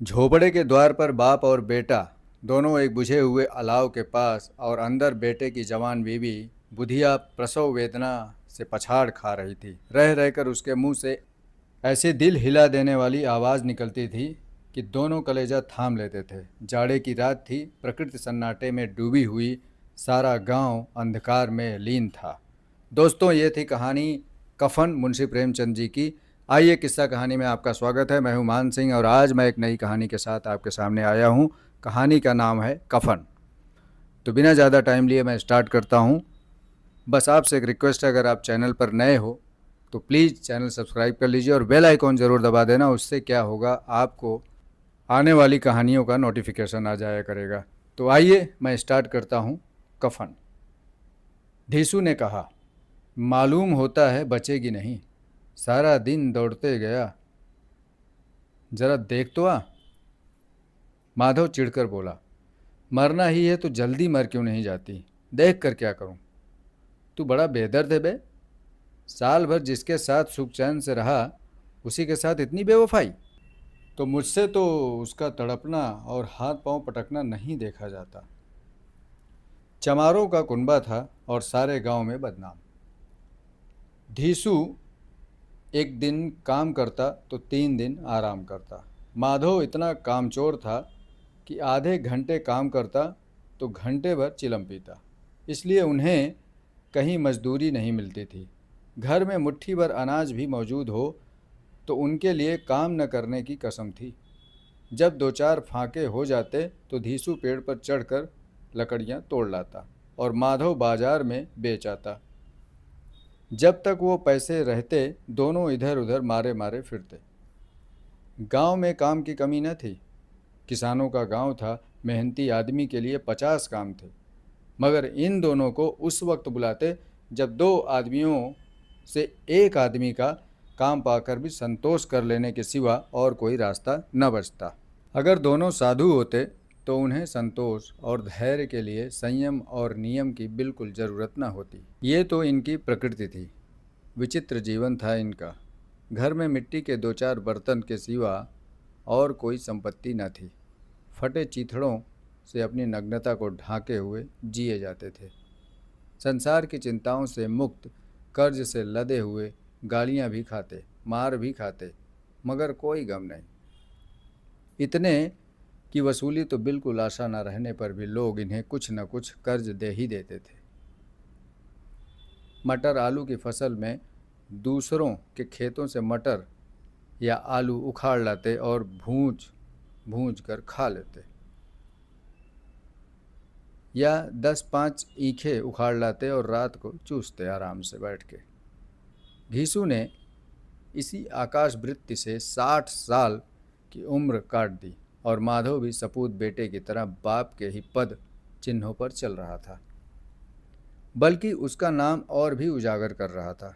झोपड़े के द्वार पर बाप और बेटा दोनों एक बुझे हुए अलाव के पास और अंदर बेटे की जवान बीवी बुधिया प्रसव वेदना से पछाड़ खा रही थी। रह रहकर उसके मुंह से ऐसी दिल हिला देने वाली आवाज़ निकलती थी कि दोनों कलेजा थाम लेते थे। जाड़े की रात थी, प्रकृति सन्नाटे में डूबी हुई, सारा गांव अंधकार में लीन था। दोस्तों, ये थी कहानी कफन मुंशी प्रेमचंद जी की। आइए किस्सा कहानी में आपका स्वागत है। मैं हूं मान सिंह और आज मैं एक नई कहानी के साथ आपके सामने आया हूं। कहानी का नाम है कफन। तो बिना ज़्यादा टाइम लिए मैं स्टार्ट करता हूं। बस आपसे एक रिक्वेस्ट है, अगर आप चैनल पर नए हो तो प्लीज़ चैनल सब्सक्राइब कर लीजिए और बेल आइकॉन ज़रूर दबा देना। उससे क्या होगा, आपको आने वाली कहानियों का नोटिफिकेशन आ जाया करेगा। तो आइए मैं स्टार्ट करता हूं। कफन। धीसू ने कहा, मालूम होता है बचेगी नहीं, सारा दिन दौड़ते गया, जरा देख तो आ। माधव चिढ़कर बोला, मरना ही है तो जल्दी मर क्यों नहीं जाती, देख कर क्या करूं। तू बड़ा बेदर्द है बे। साल भर जिसके साथ सुख चैन से रहा, उसी के साथ इतनी बेवफाई। तो मुझसे तो उसका तड़पना और हाथ पांव पटकना नहीं देखा जाता। चमारों का कुनबा था और सारे गांव में बदनाम। धीसू एक दिन काम करता तो 3 दिन आराम करता। माधव इतना कामचोर था कि आधे घंटे काम करता तो घंटे भर चिलम पीता। इसलिए उन्हें कहीं मजदूरी नहीं मिलती थी। घर में मुट्ठी भर अनाज भी मौजूद हो तो उनके लिए काम न करने की कसम थी। जब 2-4 फाके हो जाते तो धीसू पेड़ पर चढ़कर लकड़ियां तोड़ लाता और माधव बाजार में बेच आता। जब तक वो पैसे रहते, दोनों इधर उधर मारे मारे फिरते। गांव में काम की कमी न थी। किसानों का गांव था, मेहनती आदमी के लिए 50 काम थे। मगर इन दोनों को उस वक्त बुलाते जब 2 आदमियों से एक आदमी का काम पाकर भी संतोष कर लेने के सिवा और कोई रास्ता न बचता। अगर दोनों साधु होते तो उन्हें संतोष और धैर्य के लिए संयम और नियम की बिल्कुल ज़रूरत न होती। ये तो इनकी प्रकृति थी। विचित्र जीवन था इनका। घर में मिट्टी के 2-4 बर्तन के सिवा और कोई संपत्ति न थी। फटे चीथड़ों से अपनी नग्नता को ढांके हुए जिए जाते थे। संसार की चिंताओं से मुक्त, कर्ज से लदे हुए, गालियां भी खाते, मार भी खाते, मगर कोई गम नहीं। इतने की वसूली तो बिल्कुल आशा न रहने पर भी लोग इन्हें कुछ न कुछ कर्ज दे ही देते थे। मटर आलू की फसल में दूसरों के खेतों से मटर या आलू उखाड़ लाते और भूंज भूंज कर खा लेते, या 10-5 ईखे उखाड़ लाते और रात को चूसते आराम से बैठ के। घीसू ने इसी आकाश वृत्ति से 60 साल की उम्र काट दी और माधव भी सपूत बेटे की तरह बाप के ही पद चिन्हों पर चल रहा था, बल्कि उसका नाम और भी उजागर कर रहा था।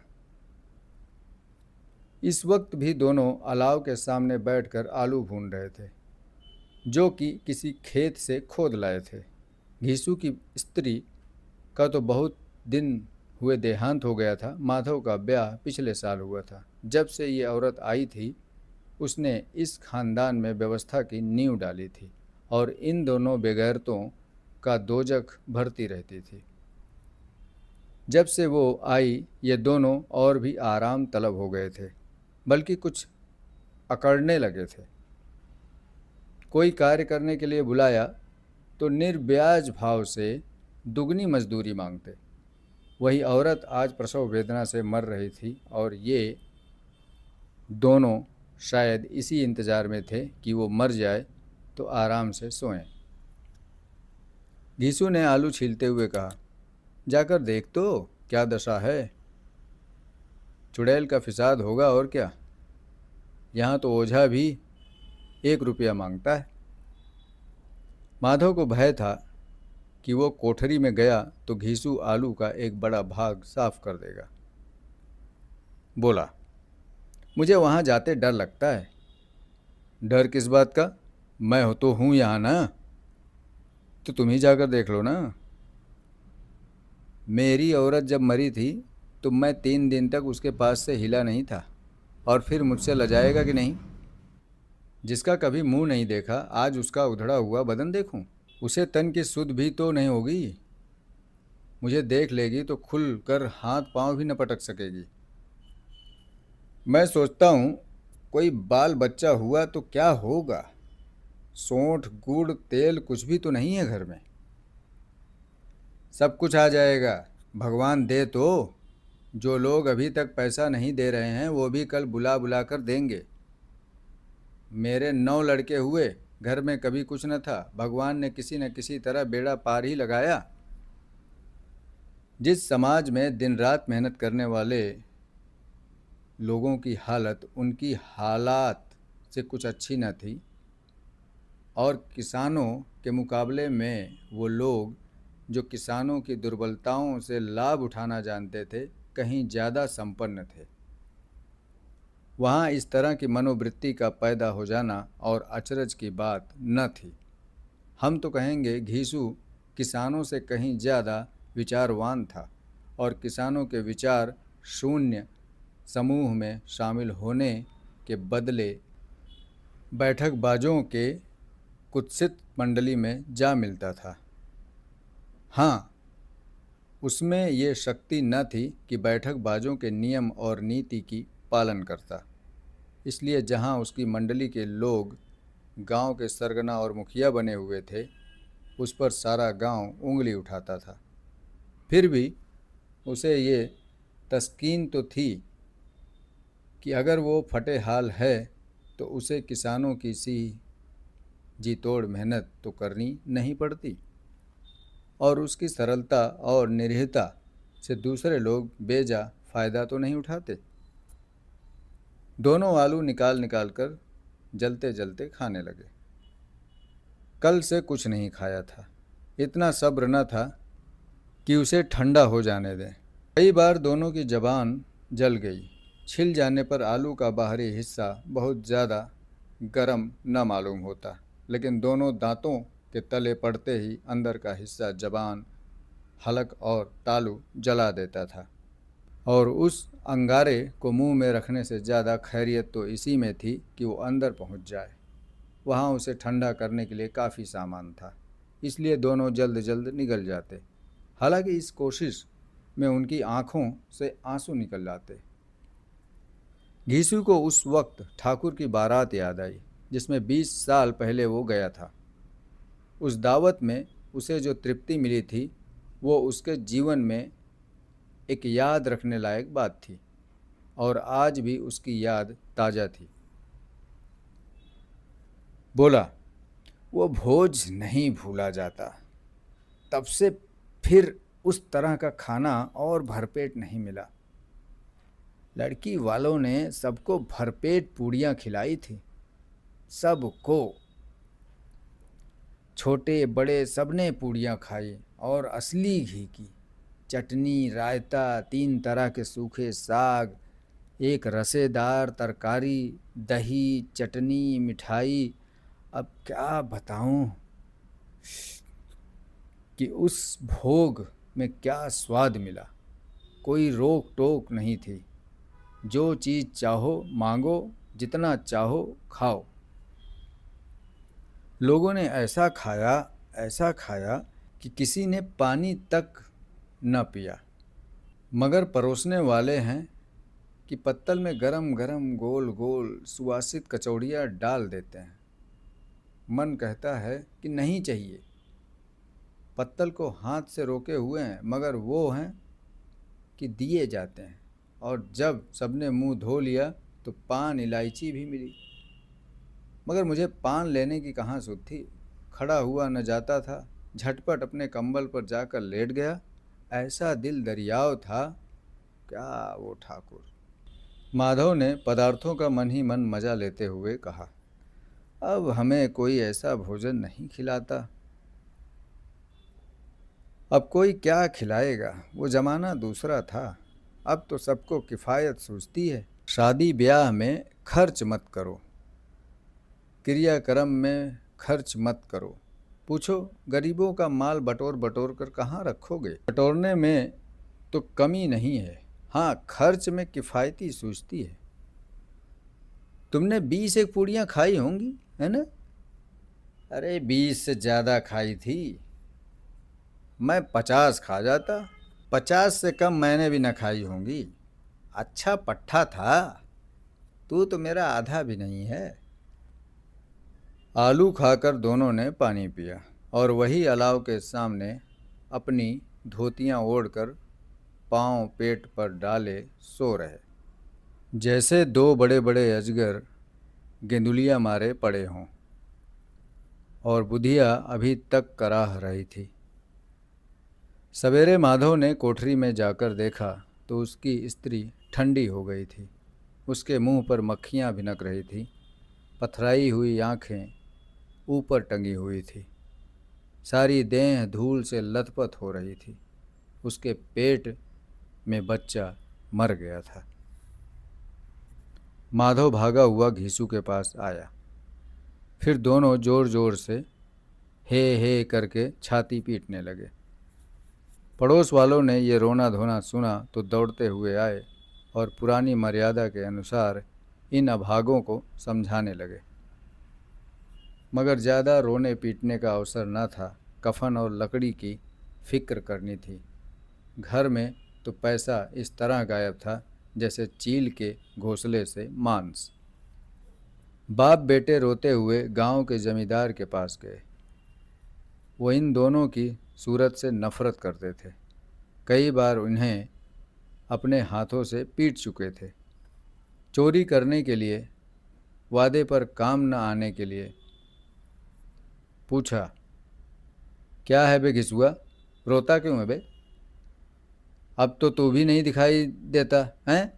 इस वक्त भी दोनों अलाव के सामने बैठकर आलू भून रहे थे, जो कि किसी खेत से खोद लाए थे। घीसू की स्त्री का तो बहुत दिन हुए देहांत हो गया था। माधव का ब्याह पिछले साल हुआ था। जब से ये औरत आई थी, उसने इस खानदान में व्यवस्था की नींव डाली थी और इन दोनों बेगैरतों का दोजख भरती रहती थी। जब से वो आई, ये दोनों और भी आराम तलब हो गए थे, बल्कि कुछ अकड़ने लगे थे। कोई कार्य करने के लिए बुलाया तो निर्ब्याज भाव से दुगनी मजदूरी मांगते। वही औरत आज प्रसव वेदना से मर रही थी और ये दोनों शायद इसी इंतज़ार में थे कि वो मर जाए तो आराम से सोएं। घीसू ने आलू छीलते हुए कहा, जाकर देख तो क्या दशा है। चुड़ैल का फिसाद होगा और क्या। यहाँ तो ओझा भी 1 रुपया मांगता है। माधव को भय था कि वो कोठरी में गया तो घीसू आलू का एक बड़ा भाग साफ कर देगा। बोला, मुझे वहाँ जाते डर लगता है। डर किस बात का, मैं हो तो हूँ यहाँ ना, तो तुम ही जाकर देख लो ना। मेरी औरत जब मरी थी तो मैं 3 दिन तक उसके पास से हिला नहीं था, और फिर मुझसे लजाएगा कि नहीं। जिसका कभी मुंह नहीं देखा, आज उसका उधड़ा हुआ बदन देखूं। उसे तन की सुध भी तो नहीं होगी। मुझे देख लेगी तो खुल कर हाथ पांव भी न पटक सकेगी। मैं सोचता हूँ कोई बाल बच्चा हुआ तो क्या होगा। सोंठ गुड़ तेल कुछ भी तो नहीं है घर में। सब कुछ आ जाएगा, भगवान दे तो। जो लोग अभी तक पैसा नहीं दे रहे हैं वो भी कल बुला बुला कर देंगे। मेरे 9 लड़के हुए, घर में कभी कुछ न था, भगवान ने किसी न किसी तरह बेड़ा पार ही लगाया। जिस समाज में दिन रात मेहनत करने वाले लोगों की हालत उनकी हालात से कुछ अच्छी न थी, और किसानों के मुकाबले में वो लोग जो किसानों की दुर्बलताओं से लाभ उठाना जानते थे, कहीं ज़्यादा संपन्न थे। वहाँ इस तरह की मनोवृत्ति का पैदा हो जाना और अचरज की बात न थी। हम तो कहेंगे घीसू किसानों से कहीं ज़्यादा विचारवान था, और किसानों के विचार शून्य समूह में शामिल होने के बदले बैठकबाजों के कुत्सित मंडली में जा मिलता था। हाँ, उसमें ये शक्ति न थी कि बैठकबाजों के नियम और नीति की पालन करता। इसलिए जहाँ उसकी मंडली के लोग गांव के सरगना और मुखिया बने हुए थे, उस पर सारा गांव उंगली उठाता था। फिर भी उसे ये तस्कीन तो थी कि अगर वो फटे हाल है तो उसे किसानों की सी जी तोड़ मेहनत तो करनी नहीं पड़ती, और उसकी सरलता और निरीहता से दूसरे लोग बेजा फ़ायदा तो नहीं उठाते। दोनों आलू निकाल निकाल कर जलते जलते खाने लगे। कल से कुछ नहीं खाया था, इतना सब्र न था कि उसे ठंडा हो जाने दें। कई बार दोनों की ज़बान जल गई। छिल जाने पर आलू का बाहरी हिस्सा बहुत ज़्यादा गर्म न मालूम होता, लेकिन दोनों दांतों के तले पड़ते ही अंदर का हिस्सा ज़बान, हलक और तालू जला देता था। और उस अंगारे को मुंह में रखने से ज़्यादा खैरियत तो इसी में थी कि वो अंदर पहुंच जाए। वहाँ उसे ठंडा करने के लिए काफ़ी सामान था, इसलिए दोनों जल्द जल्द निकल जाते। हालांकि इस कोशिश में उनकी आँखों से आंसू निकल जाते। घीसू को उस वक्त ठाकुर की बारात याद आई जिसमें 20 साल पहले वो गया था। उस दावत में उसे जो तृप्ति मिली थी वो उसके जीवन में एक याद रखने लायक बात थी, और आज भी उसकी याद ताज़ा थी। बोला, वो भोज नहीं भूला जाता। तब से फिर उस तरह का खाना और भरपेट नहीं मिला। लड़की वालों ने सबको भरपेट पूड़ियाँ खिलाई थी, सबको। छोटे बड़े सबने पूड़ियाँ खाई, और असली घी की चटनी, रायता, 3 तरह के सूखे साग, एक रसेदार तरकारी, दही, चटनी, मिठाई। अब क्या बताऊं कि उस भोग में क्या स्वाद मिला। कोई रोक टोक नहीं थी। जो चीज़ चाहो मांगो, जितना चाहो खाओ। लोगों ने ऐसा खाया कि किसी ने पानी तक न पिया। मगर परोसने वाले हैं कि पत्तल में गरम गरम गोल गोल सुवासित कचौड़ियाँ डाल देते हैं। मन कहता है कि नहीं चाहिए। पत्तल को हाथ से रोके हुए हैं, मगर वो हैं कि दिए जाते हैं। और जब सबने मुंह धो लिया तो पान इलायची भी मिली, मगर मुझे पान लेने की कहाँ सुध थी। खड़ा हुआ न जाता था, झटपट अपने कंबल पर जाकर लेट गया। ऐसा दिल दरियाव था, क्या वो ठाकुर। माधव ने पदार्थों का मन ही मन मजा लेते हुए कहा, अब हमें कोई ऐसा भोजन नहीं खिलाता। अब कोई क्या खिलाएगा, वो ज़माना दूसरा था। अब तो सबको किफ़ायत सूझती है। शादी ब्याह में खर्च मत करो, क्रियाक्रम में खर्च मत करो। पूछो, गरीबों का माल बटोर बटोर कर कहाँ रखोगे। बटोरने में तो कमी नहीं है, हाँ खर्च में किफ़ायती सूझती है। तुमने 20 एक पूड़ियाँ खाई होंगी, है ना? अरे 20 से ज़्यादा खाई थी, मैं 50 खा जाता। 50 से कम मैंने भी न खाई होंगी। अच्छा पट्ठा था, तू तो मेरा आधा भी नहीं है। आलू खाकर दोनों ने पानी पिया और वही अलाव के सामने अपनी धोतियां ओढ़कर पांव पेट पर डाले सो रहे, जैसे दो बड़े बड़े अजगर गेंदुलिया मारे पड़े हों। और बुधिया अभी तक कराह रही थी। सवेरे माधव ने कोठरी में जाकर देखा तो उसकी स्त्री ठंडी हो गई थी। उसके मुंह पर मक्खियां भिनक रही थी। पथराई हुई आंखें ऊपर टंगी हुई थी। सारी देह धूल से लथपथ हो रही थी। उसके पेट में बच्चा मर गया था। माधव भागा हुआ घीसू के पास आया। फिर दोनों जोर जोर से हे करके छाती पीटने लगे। पड़ोस वालों ने ये रोना धोना सुना तो दौड़ते हुए आए और पुरानी मर्यादा के अनुसार इन अभागों को समझाने लगे। मगर ज़्यादा रोने पीटने का अवसर न था। कफन और लकड़ी की फिक्र करनी थी। घर में तो पैसा इस तरह गायब था जैसे चील के घोंसले से मांस। बाप बेटे रोते हुए गांव के जमींदार के पास गए। वो इन दोनों की सूरत से नफरत करते थे। कई बार उन्हें अपने हाथों से पीट चुके थे। चोरी करने के लिए, वादे पर काम न आने के लिए। पूछा, क्या है बे घिसुआ, रोता क्यों है बे? अब तो तू भी नहीं दिखाई देता हैं?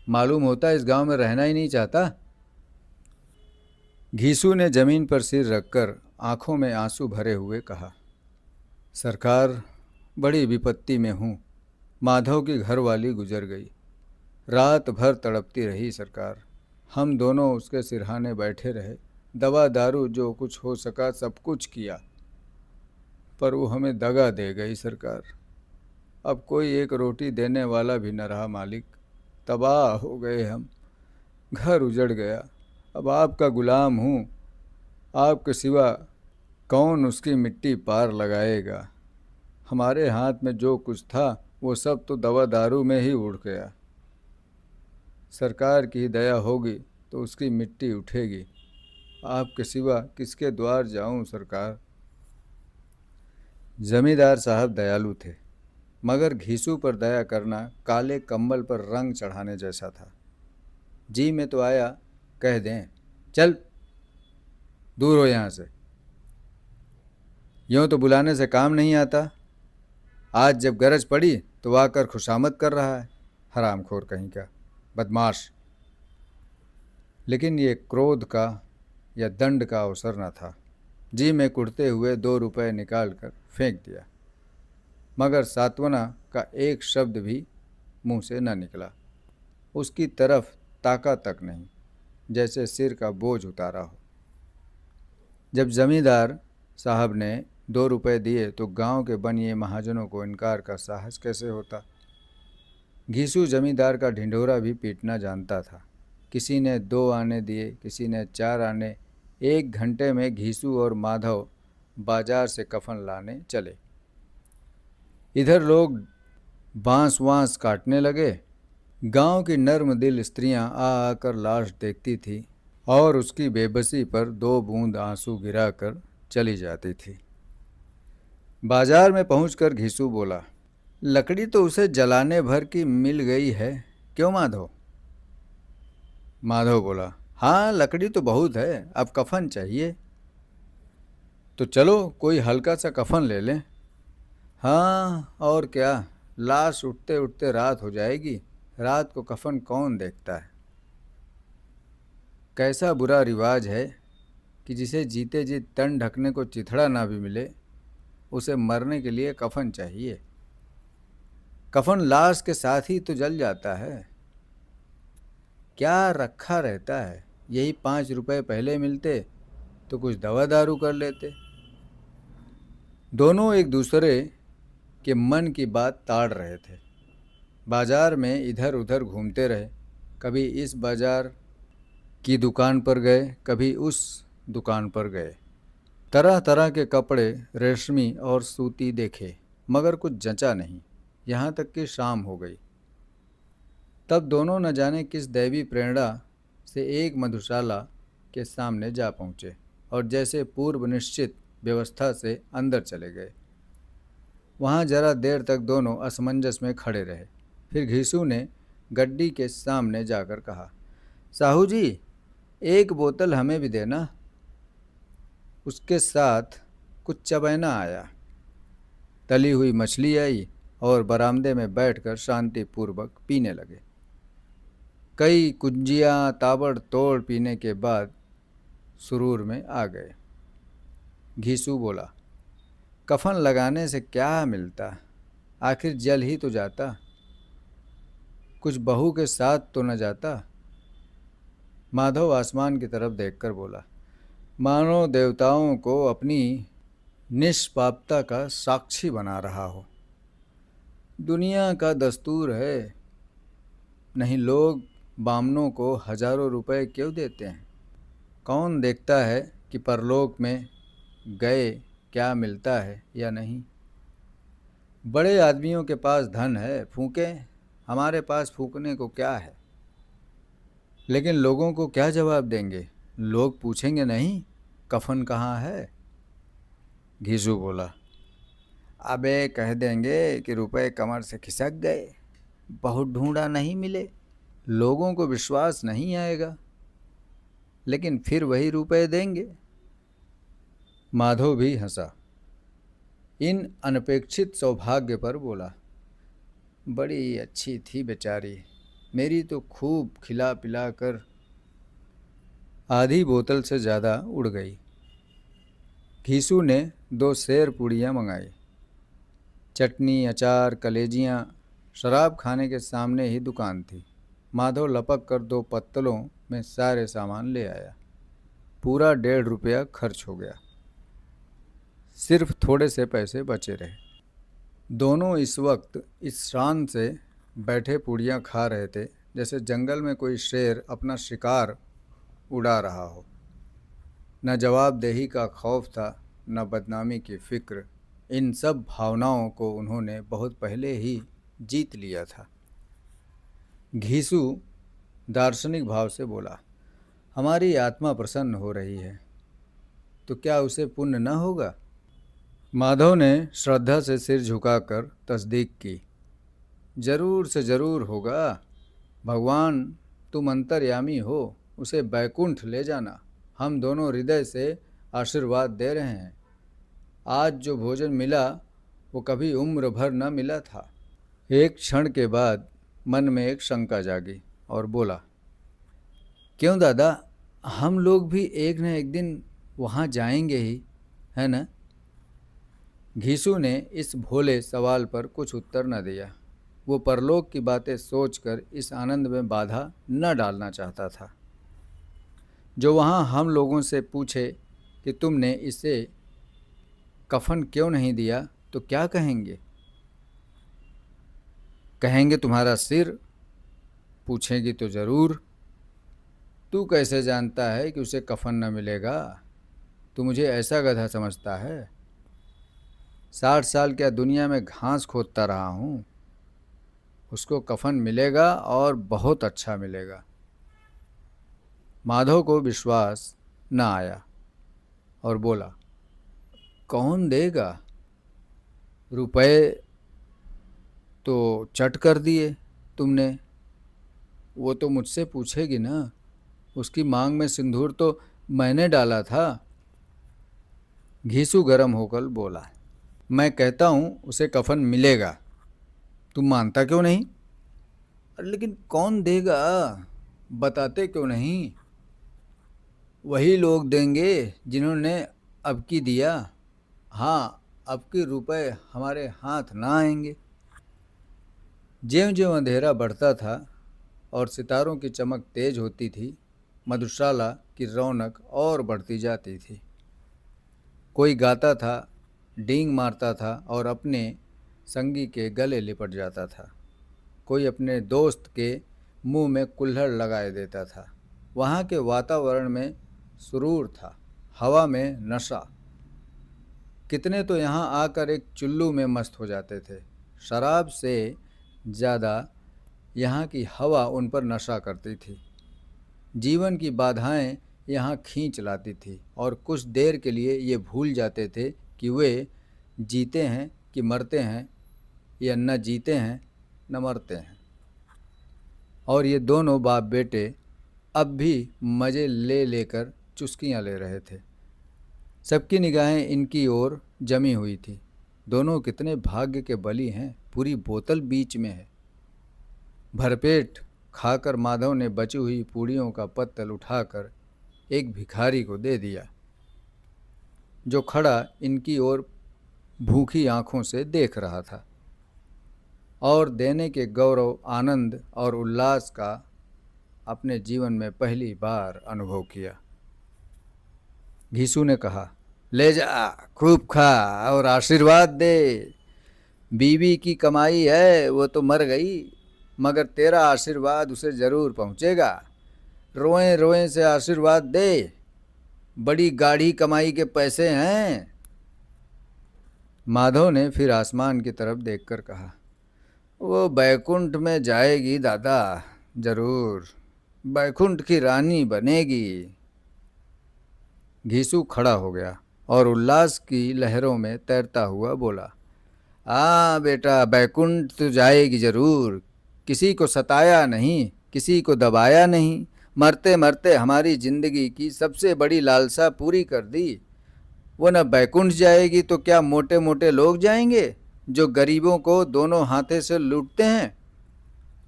मालूम होता इस गांव में रहना ही नहीं चाहता। घीसू ने जमीन पर सिर रखकर आंखों में आंसू भरे हुए कहा, सरकार, बड़ी विपत्ति में हूँ। माधव की घरवाली गुजर गई। रात भर तड़पती रही सरकार। हम दोनों उसके सिरहाने बैठे रहे। दवा दारू जो कुछ हो सका सब कुछ किया, पर वो हमें दगा दे गई सरकार। अब कोई एक रोटी देने वाला भी न रहा मालिक। तबाह हो गए हम। घर उजड़ गया। अब आपका गुलाम हूँ। आपके सिवा कौन उसकी मिट्टी पार लगाएगा? हमारे हाथ में जो कुछ था वो सब तो दवा दारू में ही उड़ गया। सरकार की दया होगी तो उसकी मिट्टी उठेगी। आपके सिवा किसके द्वार जाऊं सरकार? जमींदार साहब दयालु थे, मगर घीसू पर दया करना काले कंबल पर रंग चढ़ाने जैसा था। जी में तो आया कह दें, चल दूर हो यहाँ से। यूँ तो बुलाने से काम नहीं आता। आज जब गरज पड़ी तो आकर खुशामद कर रहा है, हरामखोर कहीं का, बदमाश। लेकिन ये क्रोध का या दंड का अवसर न था। जी में कुटते हुए 2 रुपए निकाल कर फेंक दिया, मगर सांत्वना का एक शब्द भी मुंह से न निकला। उसकी तरफ ताका तक नहीं, जैसे सिर का बोझ उतारा हो। जब जमींदार साहब ने 2 रुपए दिए तो गांव के बनिए महाजनों को इनकार का साहस कैसे होता? घीसू जमींदार का ढिंढोरा भी पीटना जानता था। किसी ने 2 आने दिए, किसी ने 4 आने। 1 घंटे में घीसू और माधव बाजार से कफन लाने चले। इधर लोग बांस वांस काटने लगे। गांव की नर्म दिल स्त्रियां आ आकर लाश देखती थी और उसकी बेबसी पर 2 बूंद आंसू गिराकर चली जाती थी। बाजार में पहुंचकर घीसू बोला, लकड़ी तो उसे जलाने भर की मिल गई है, क्यों माधव? माधव बोला, हाँ लकड़ी तो बहुत है, अब कफन चाहिए। तो चलो कोई हल्का सा कफन ले लें। हाँ और क्या, लाश उठते उठते रात हो जाएगी। रात को कफन कौन देखता है? कैसा बुरा रिवाज है कि जिसे जीते जी तन ढकने को चिथड़ा ना भी मिले, उसे मरने के लिए कफन चाहिए। कफन लाश के साथ ही तो जल जाता है। क्या रखा रहता है? यही 5 रुपए पहले मिलते तो कुछ दवा दारू कर लेते। दोनों एक दूसरे के मन की बात ताड़ रहे थे। बाजार में इधर उधर घूमते रहे। कभी इस बाजार की दुकान पर गए, कभी उस दुकान पर गए। तरह तरह के कपड़े रेशमी और सूती देखे, मगर कुछ जंचा नहीं। यहाँ तक कि शाम हो गई। तब दोनों न जाने किस दैवी प्रेरणा से एक मधुशाला के सामने जा पहुँचे और जैसे पूर्व निश्चित व्यवस्था से अंदर चले गए। वहाँ जरा देर तक दोनों असमंजस में खड़े रहे। फिर घीसू ने गड्डी के सामने जाकर कहा, साहू जी, एक बोतल हमें भी देना। उसके साथ कुछ चबैना आया, तली हुई मछली आई और बरामदे में बैठकर शांतिपूर्वक पीने लगे। कई कुंजियाँ ताबड़तोड़ पीने के बाद सुरूर में आ गए। घीसू बोला, कफन लगाने से क्या मिलता, आखिर जल ही तो जाता, कुछ बहू के साथ तो न जाता। माधव आसमान की तरफ देखकर बोला, मानो देवताओं को अपनी निष्पापता का साक्षी बना रहा हो। दुनिया का दस्तूर है, नहीं लोग बामनों को हजारों रुपए क्यों देते हैं? कौन देखता है कि परलोक में गए क्या मिलता है या नहीं? बड़े आदमियों के पास धन है, फूकें, हमारे पास फूकने को क्या है? लेकिन लोगों को क्या जवाब देंगे? लोग पूछेंगे नहीं कफन कहाँ है? घीसू बोला, अबे कह देंगे कि रुपए कमर से खिसक गए, बहुत ढूंढा नहीं मिले। लोगों को विश्वास नहीं आएगा, लेकिन फिर वही रुपए देंगे। माधव भी हंसा। इन अनपेक्षित सौभाग्य पर बोला, बड़ी अच्छी थी बेचारी, मेरी तो खूब खिला पिला कर आधी बोतल से ज़्यादा उड़ गई। घीसू ने 2 सेर पूड़ियाँ मंगाई। चटनी, अचार, कलेजियाँ। शराब खाने के सामने ही दुकान थी। माधव लपक कर 2 पत्तलों में सारे सामान ले आया। पूरा 1.5 रुपया खर्च हो गया। सिर्फ थोड़े से पैसे बचे रहे। दोनों इस वक्त इस शान से बैठे पूड़ियाँ खा रहे थे जैसे जंगल में कोई शेर अपना शिकार उड़ा रहा हो। न जवाबदेही का खौफ था, न बदनामी की फिक्र। इन सब भावनाओं को उन्होंने बहुत पहले ही जीत लिया था। घीसू दार्शनिक भाव से बोला, हमारी आत्मा प्रसन्न हो रही है, तो क्या उसे पुण्य न होगा? माधव ने श्रद्धा से सिर झुकाकर तस्दीक की, जरूर से जरूर होगा। भगवान तुम अंतर्यामी हो, उसे बैकुंठ ले जाना। हम दोनों हृदय से आशीर्वाद दे रहे हैं। आज जो भोजन मिला वो कभी उम्र भर न मिला था। एक क्षण के बाद मन में एक शंका जागी और बोला, क्यों दादा, हम लोग भी एक न एक दिन वहाँ जाएंगे ही, है ना? घीसू ने इस भोले सवाल पर कुछ उत्तर न दिया। वो परलोक की बातें सोचकर इस आनंद में बाधा न डालना चाहता था। जो वहाँ हम लोगों से पूछे कि तुमने इसे कफन क्यों नहीं दिया, तो क्या कहेंगे? कहेंगे तुम्हारा सिर। पूछेंगी तो ज़रूर, तू कैसे जानता है कि उसे कफन न मिलेगा? तू मुझे ऐसा गधा समझता है? 60 साल क्या दुनिया में घास खोदता रहा हूँ। उसको कफन मिलेगा और बहुत अच्छा मिलेगा। माधव को विश्वास न आया और बोला, कौन देगा? रुपए तो चट कर दिए तुमने, वो तो मुझसे पूछेगी ना। उसकी मांग में सिंदूर तो मैंने डाला था। घीसू गर्म होकर बोला, मैं कहता हूँ उसे कफन मिलेगा, तुम मानता क्यों नहीं? लेकिन कौन देगा, बताते क्यों नहीं? वही लोग देंगे जिन्होंने अब की दिया। हाँ, अब के रुपए हमारे हाथ ना आएंगे। ज्यों ज्यों अंधेरा बढ़ता था और सितारों की चमक तेज होती थी, मधुशाला की रौनक और बढ़ती जाती थी। कोई गाता था, डींग मारता था और अपने संगी के गले लिपट जाता था। कोई अपने दोस्त के मुंह में कुल्हड़ लगाए देता था। वहाँ के वातावरण में सुरूर था। हवा में नशा। कितने तो यहाँ आकर एक चुल्लू में मस्त हो जाते थे। शराब से ज़्यादा यहाँ की हवा उन पर नशा करती थी। जीवन की बाधाएं यहाँ खींच लाती थी और कुछ देर के लिए ये भूल जाते थे कि वे जीते हैं कि मरते हैं, या न जीते हैं न मरते हैं। और ये दोनों बाप बेटे अब भी मज़े ले लेकर चुस्कियाँ ले रहे थे। सबकी निगाहें इनकी ओर जमी हुई थी। दोनों कितने भाग्य के बली हैं, पूरी बोतल बीच में है। भरपेट खाकर माधव ने बची हुई पूड़ियों का पत्तल उठाकर एक भिखारी को दे दिया, जो खड़ा इनकी ओर भूखी आंखों से देख रहा था। और देने के गौरव, आनंद और उल्लास का अपने जीवन में पहली बार अनुभव किया। घीसू ने कहा, ले जा, खूब खा और आशीर्वाद दे। बीवी की कमाई है, वो तो मर गई, मगर तेरा आशीर्वाद उसे ज़रूर पहुँचेगा। रोएं रोएं से आशीर्वाद दे, बड़ी गाढ़ी कमाई के पैसे हैं। माधव ने फिर आसमान की तरफ देखकर कहा, वो बैकुंठ में जाएगी दादा, जरूर बैकुंठ की रानी बनेगी। घीसू खड़ा हो गया और उल्लास की लहरों में तैरता हुआ बोला, हाँ बेटा, बैकुंठ तो जाएगी जरूर। किसी को सताया नहीं, किसी को दबाया नहीं, मरते मरते हमारी ज़िंदगी की सबसे बड़ी लालसा पूरी कर दी। वो न बैकुंठ जाएगी तो क्या मोटे मोटे लोग जाएंगे, जो गरीबों को दोनों हाथे से लूटते हैं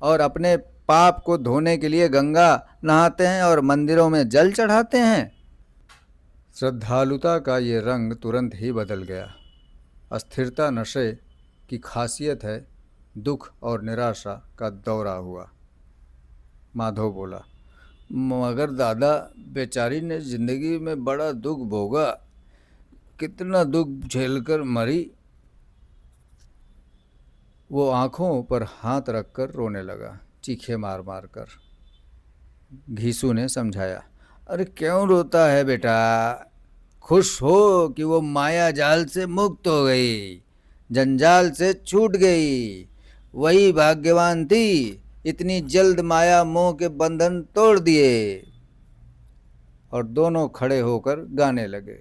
और अपने पाप को धोने के लिए गंगा नहाते हैं और मंदिरों में जल चढ़ाते हैं। श्रद्धालुता का ये रंग तुरंत ही बदल गया। अस्थिरता नशे की खासियत है। दुख और निराशा का दौरा हुआ। माधव बोला, मगर दादा, बेचारी ने जिंदगी में बड़ा दुख भोगा, कितना दुख झेलकर मरी। वो आंखों पर हाथ रखकर रोने लगा, चीखे मार मार कर। घीसू ने समझाया, अरे क्यों रोता है बेटा, खुश हो कि वो माया जाल से मुक्त हो गई, जंजाल से छूट गई। वही भाग्यवान थी, इतनी जल्द माया मोह के बंधन तोड़ दिए। और दोनों खड़े होकर गाने लगे,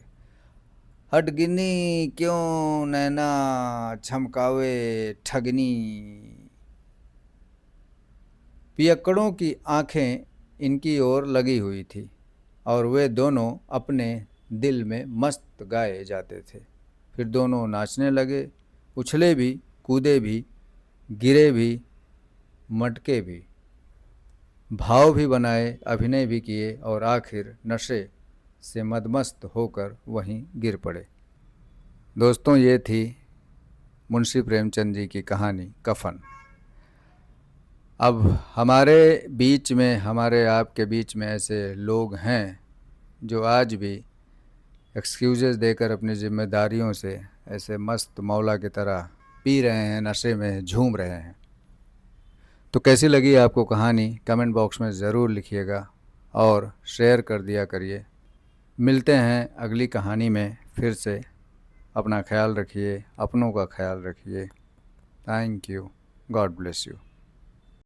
हटगिनी क्यों नैना छमकावे ठगनी। पियक्कड़ों की आंखें इनकी ओर लगी हुई थी और वे दोनों अपने दिल में मस्त गाए जाते थे। फिर दोनों नाचने लगे, उछले भी, कूदे भी, गिरे भी, मटके भी, भाव भी बनाए, अभिनय भी किए और आखिर नशे से मदमस्त होकर वहीं गिर पड़े। दोस्तों, ये थी मुंशी प्रेमचंद जी की कहानी कफन। अब हमारे बीच में, हमारे आपके बीच में ऐसे लोग हैं जो आज भी एक्सक्यूज़ेस देकर अपनी जिम्मेदारियों से ऐसे मस्त मौला की तरह पी रहे हैं, नशे में झूम रहे हैं। तो कैसी लगी आपको कहानी, कमेंट बॉक्स में ज़रूर लिखिएगा और शेयर कर दिया करिए। मिलते हैं अगली कहानी में फिर से। अपना ख्याल रखिए, अपनों का ख्याल रखिए। Thank you. God bless you.